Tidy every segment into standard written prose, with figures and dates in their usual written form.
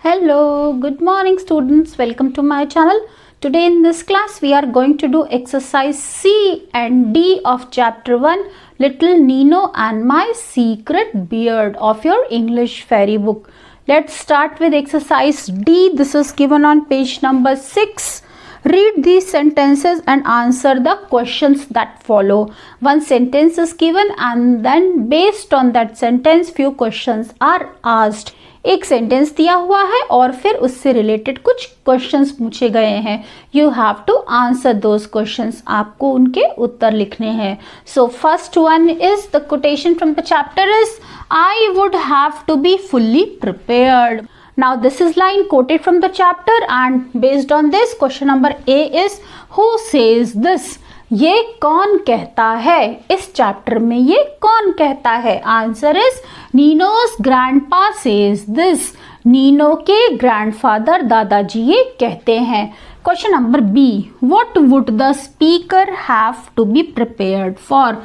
Hello, good morning students. Welcome to my channel. Today in this class we are going to do exercise C and D of chapter 1 Little Nino and My Secret Beard of your English fairy book. Let's start with exercise D. This is given on page number 6. Read these sentences and answer the questions that follow. One sentence is given and then based on that sentence few questions are asked. एक sentence दिया हुआ है और फिर उससे related कुछ questions पूछे गए हैं. You have to answer those questions. आपको उनके उत्तर लिखने हैं. So first one is the quotation from the chapter is I would have to be fully prepared. Now this is line quoted from the chapter and based on this question number A is who says this? ये कौन कहता है? इस chapter में ये कौन कहता है? Answer is Nino's grandpa says this. Nino के ग्रैंडफादर दादाजी ये कहते हैं. Question number B, what would the speaker have to be prepared for?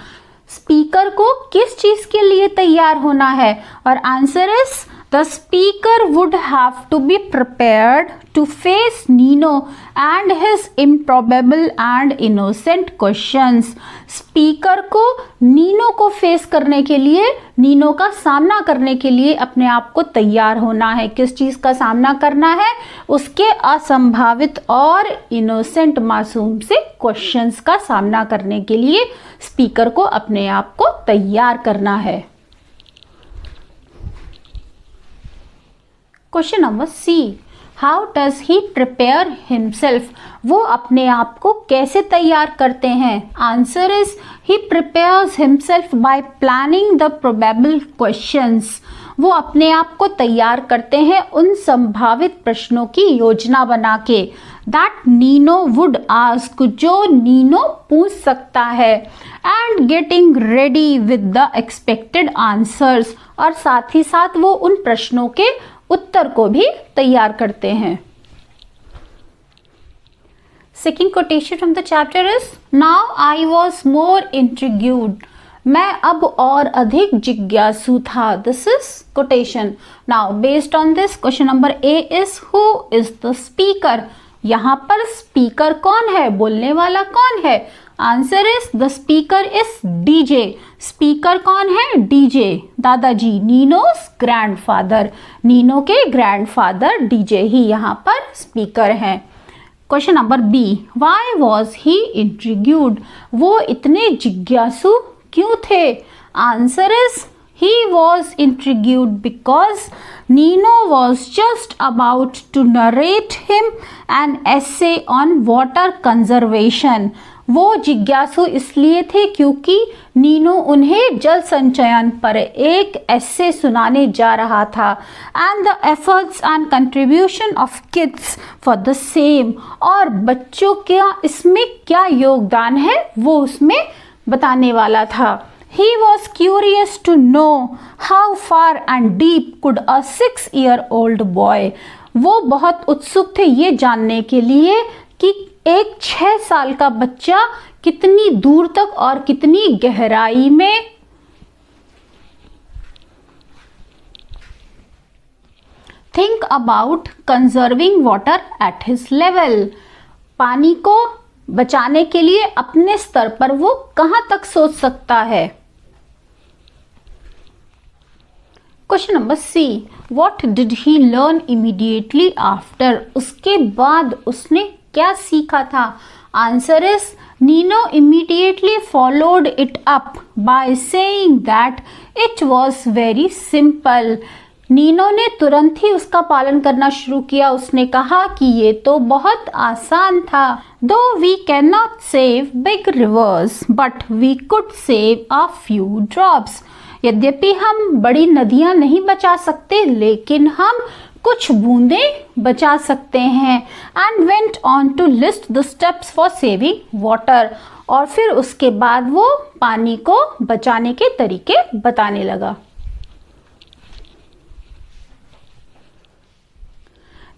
Speaker को किस चीज के लिए तैयार होना है? और answer is the speaker would have to be prepared to face Nino and his improbable and innocent questions. Speaker को नीनो को फेस करने के लिए, नीनो का सामना करने के लिए अपने आप को तैयार होना है. किस चीज का सामना करना है? उसके असंभावित और इनोसेंट मासूम से क्वेश्चंस का सामना करने के लिए स्पीकर को अपने आप को तैयार करना है. Question number C, how does he prepare himself? वो अपने आप को कैसे तैयार करते हैं? Answer is he prepares himself by planning the probable questions. वो अपने आप को तैयार करते हैं उन संभावित प्रश्नों की योजना बना के. दैट नीनो वुड आस्क, जो नीनो पूछ सकता है. And getting ready with the expected answers, और साथ ही साथ वो उन प्रश्नों के उत्तर को भी तैयार करते हैं. Second quotation from the chapter is now I was more intrigued. मैं अब और अधिक जिज्ञासु था. This is quotation. Now based on this question number A is who is the speaker? यहाँ पर स्पीकर कौन है? बोलने वाला कौन है? Answer is the speaker is DJ. Speaker कौन है? डीजे, दादाजी, नीनोस ग्रैंडफादर. नीनो के ग्रैंडफादर डीजे ही यहाँ पर स्पीकर हैं. Question number B, why was he intrigued? वो इतने जिज्ञासु क्यों थे? Answer is he was intrigued because Nino was just about to narrate him an essay on water conservation. वो जिज्ञासु इसलिए थे क्योंकि नीनो उन्हें जल संचयन पर एक एस्से सुनाने जा रहा था. And the efforts and contribution of kids for the same, और बच्चों का इसमें क्या योगदान है वो उसमें बताने वाला था. He was curious to know how far and deep could a 6-year-old boy. वो बहुत उत्सुक थे ये जानने के लिए कि एक 6 साल का बच्चा कितनी दूर तक और कितनी गहराई में think about conserving water at his level. पानी को बचाने के लिए अपने स्तर पर वो कहां तक सोच सकता है. Question number C, what did he learn immediately after? उसके बाद उसने क्या सीखा था? Answer is Nino immediately followed it up by saying that it was very simple. Nino ने तुरंत ही उसका पालन करना शुरू किया. उसने कहा कि ये तो बहुत आसान था. Though we can not save big rivers but we could save a few drops. यद्यपि हम बड़ी नदियां नहीं बचा सकते लेकिन हम कुछ बूंदें बचा सकते हैं. And went on to list the steps for saving water. और फिर उसके बाद वो पानी को बचाने के तरीके बताने लगा.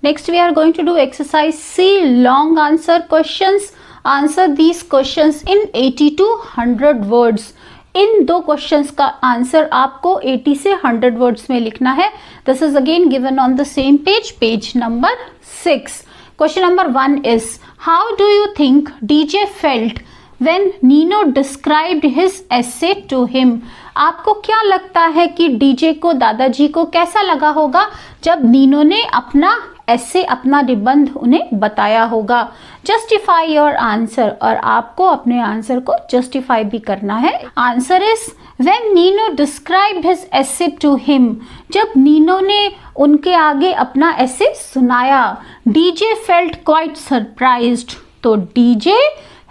Next we are going to do exercise C, long answer questions. Answer these questions in 80 to 100 words. इन दो क्वेश्चंस का आंसर आपको 80 से 100 वर्ड्स में लिखना है. This is again given on the same page, page number 6. Question number 1 is, how do you think DJ felt when Nino described his essay to him? आपको क्या लगता है कि डीजे को, दादाजी को कैसा लगा होगा जब नीनो ने अपना ऐसे, अपना निबंध उन्हें बताया होगा. जस्टिफाई योर आंसर, और आपको अपने आंसर को जस्टिफाई भी करना है. Answer is, when Nino described his essay to him, जब नीनो ने उनके आगे अपना ऐसे सुनाया, डीजे फेल्ट क्वाइट सरप्राइज्ड, तो डीजे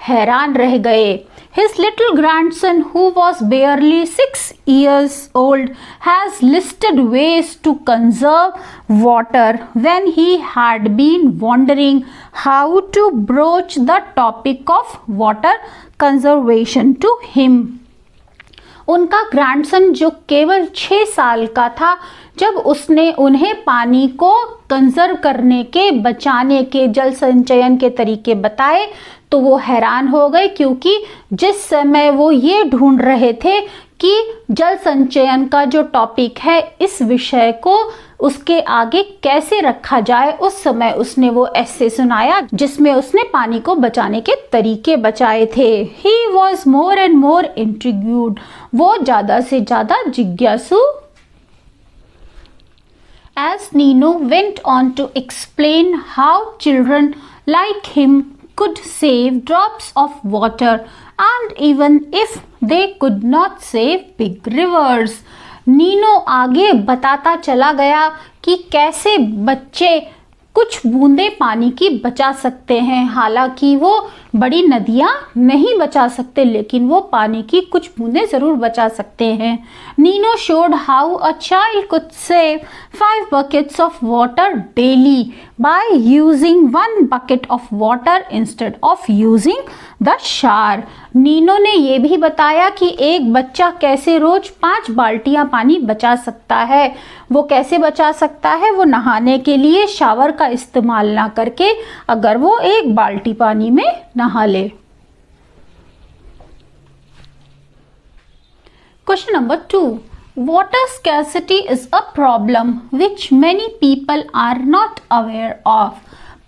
हैरान रह गए. His little grandson, who was barely 6 years old, has listed ways to conserve water when he had been wondering how to broach the topic of water conservation to him. उनका grandson जो केवल 6 साल का था, जब उसने उन्हें पानी को कंजर्व करने के, बचाने के, जल संचयन के तरीके बताए, तो वो हैरान हो गए, क्योंकि जिस समय वो ये ढूंढ रहे थे कि जल संचयन का जो टॉपिक है, इस विषय को उसके आगे कैसे रखा जाए, उस समय उसने वो ऐसे सुनाया जिसमें उसने पानी को बचाने के तरीके बचाए थे. He was more and more intrigued, वो ज्यादा से ज्यादा जिज्ञासु. As Nino went on to explain how children like him could save drops of water, and even if they could not save big rivers, Nino आगे बताता चला गया कि कैसे बच्चे कुछ बूंदे पानी की बचा सकते हैं. हालांकि वो बड़ी नदियां नहीं बचा सकते, लेकिन वो पानी की कुछ बूंदे जरूर बचा सकते हैं. Nino showed how a child could save 5 buckets of water daily by using 1 bucket of water instead of using the shower. Nino ने ये भी बताया कि एक बच्चा कैसे रोज 5 बाल्टियां पानी बचा सकता है. वो कैसे बचा सकता है? वो नहाने के लिए शावर का इस्तेमाल ना करके, अगर वो 1 बाल्टी पानी में नहा ले. Question number 2. Water scarcity is a problem which many people are not aware of.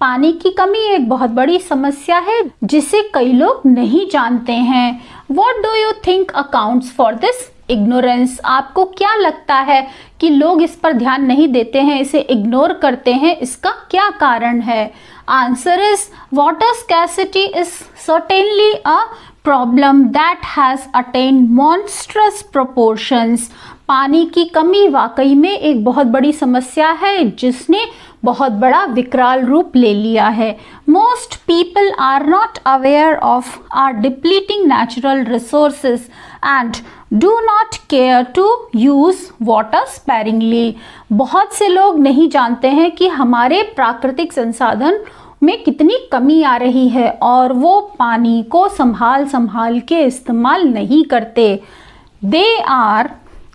पानी की कमी एक बहुत बड़ी समस्या है जिसे कई लोग नहीं जानते हैं. What do you think accounts for this ignorance? आपको क्या लगता है कि लोग इस पर ध्यान नहीं देते हैं, इसे इग्नोर करते हैं, इसका क्या कारण है? Answer is, water scarcity is certainly a problem that has attained monstrous proportions. पानी की कमी वाकई में एक बहुत बड़ी समस्या है जिसने बहुत बड़ा विकराल रूप ले लिया है. Most people are not aware of our depleting natural resources and do not care to use water sparingly. बहुत से लोग नहीं जानते हैं कि हमारे प्राकृतिक संसाधन में कितनी कमी आ रही है और वो पानी को संभाल के इस्तेमाल नहीं करते. They are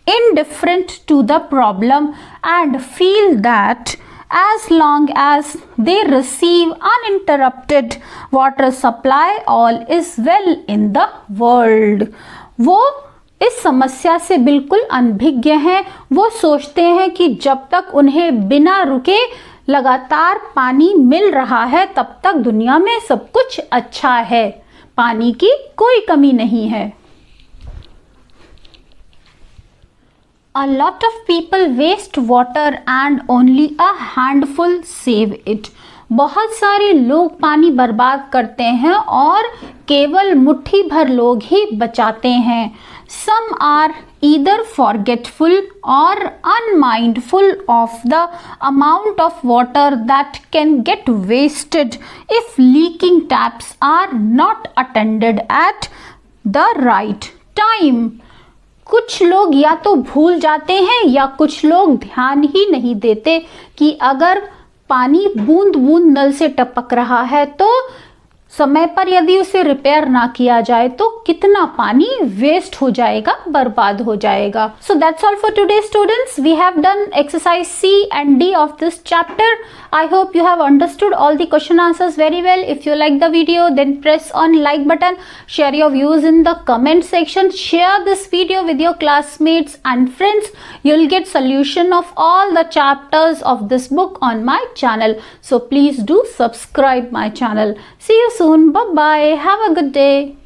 indifferent to the problem and feel that as long as they receive uninterrupted water supply, all is well in the world. वो इस समस्या से बिल्कुल अनभिज्ञ हैं. वो सोचते हैं कि जब तक उन्हें बिना रुके लगातार पानी मिल रहा है, तब तक दुनिया में सब कुछ अच्छा है, पानी की कोई कमी नहीं है. A lot of people waste water and only a handful save it. बहुत सारे लोग पानी बर्बाद करते हैं और केवल मुट्ठी भर लोग ही बचाते हैं. Some are either forgetful or unmindful of the amount of water that can get wasted if leaking taps are not attended at the right time. कुछ लोग या तो भूल जाते हैं या कुछ लोग ध्यान ही नहीं देते कि अगर पानी बूंद बूंद नल से टपक रहा है तो समय पर यदि उसे रिपेयर ना किया जाए तो कितना पानी वेस्ट हो जाएगा, बर्बाद हो जाएगा। So that's all for today students. We have done exercise C and D of this chapter. I hope you have understood all the question answers very well. If you like the video, then press on like button. Share your views in the comment section. Share this video with your classmates and friends. You'll get solution of all the chapters of this book on my channel. So please do subscribe my channel. See you soon. Bye bye. Have a good day.